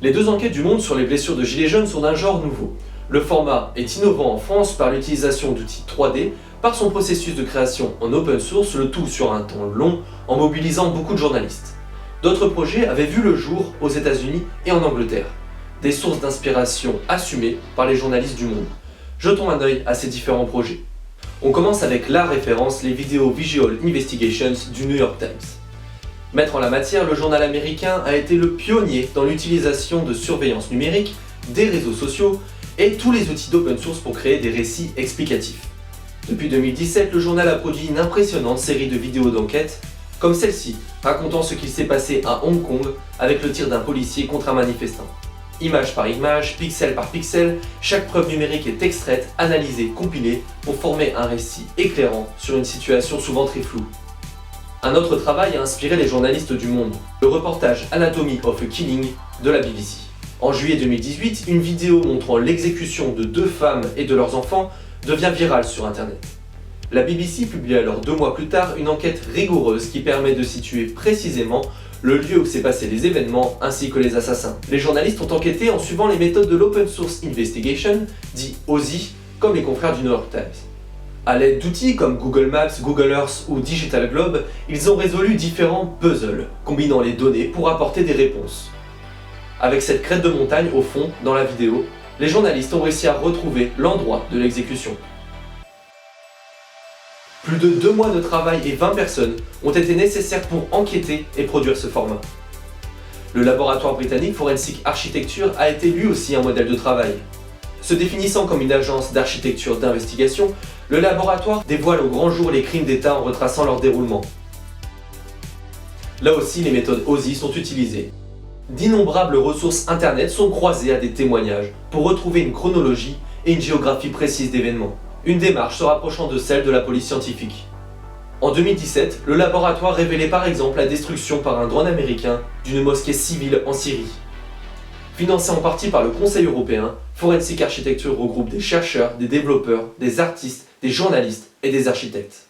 Les deux enquêtes du Monde sur les blessures de gilets jaunes sont d'un genre nouveau. Le format est innovant en France par l'utilisation d'outils 3D, par son processus de création en open source, le tout sur un temps long, en mobilisant beaucoup de journalistes. D'autres projets avaient vu le jour aux États-Unis et en Angleterre. Des sources d'inspiration assumées par les journalistes du monde. Jetons un œil à ces différents projets. On commence avec la référence, les vidéos Visual Investigations du New York Times. Maître en la matière, le journal américain a été le pionnier dans l'utilisation de surveillance numérique, des réseaux sociaux et tous les outils d'open source pour créer des récits explicatifs. Depuis 2017, le journal a produit une impressionnante série de vidéos d'enquête, comme celle-ci, racontant ce qu'il s'est passé à Hong Kong avec le tir d'un policier contre un manifestant. Image par image, pixel par pixel, chaque preuve numérique est extraite, analysée, compilée pour former un récit éclairant sur une situation souvent très floue. Un autre travail a inspiré les journalistes du Monde, le reportage Anatomy of a Killing de la BBC. En juillet 2018, une vidéo montrant l'exécution de 2 femmes et de leurs enfants devient virale sur internet. La BBC publie alors 2 mois plus tard une enquête rigoureuse qui permet de situer précisément le lieu où s'est passé les événements ainsi que les assassins. Les journalistes ont enquêté en suivant les méthodes de l'Open Source Investigation, dit OSI, comme les confrères du New York Times. À l'aide d'outils comme Google Maps, Google Earth ou Digital Globe, ils ont résolu différents puzzles, combinant les données pour apporter des réponses. Avec cette crête de montagne au fond, dans la vidéo, les journalistes ont réussi à retrouver l'endroit de l'exécution. Plus de 2 mois de travail et 20 personnes ont été nécessaires pour enquêter et produire ce format. Le laboratoire britannique Forensic Architecture a été lui aussi un modèle de travail. Se définissant comme une agence d'architecture d'investigation, le laboratoire dévoile au grand jour les crimes d'État en retraçant leur déroulement. Là aussi, les méthodes OSI sont utilisées. D'innombrables ressources internet sont croisées à des témoignages pour retrouver une chronologie et une géographie précise d'événements. Une démarche se rapprochant de celle de la police scientifique. En 2017, le laboratoire révélait par exemple la destruction par un drone américain d'une mosquée civile en Syrie. Financé en partie par le Conseil européen, Forensic Architecture regroupe des chercheurs, des développeurs, des artistes, des journalistes et des architectes.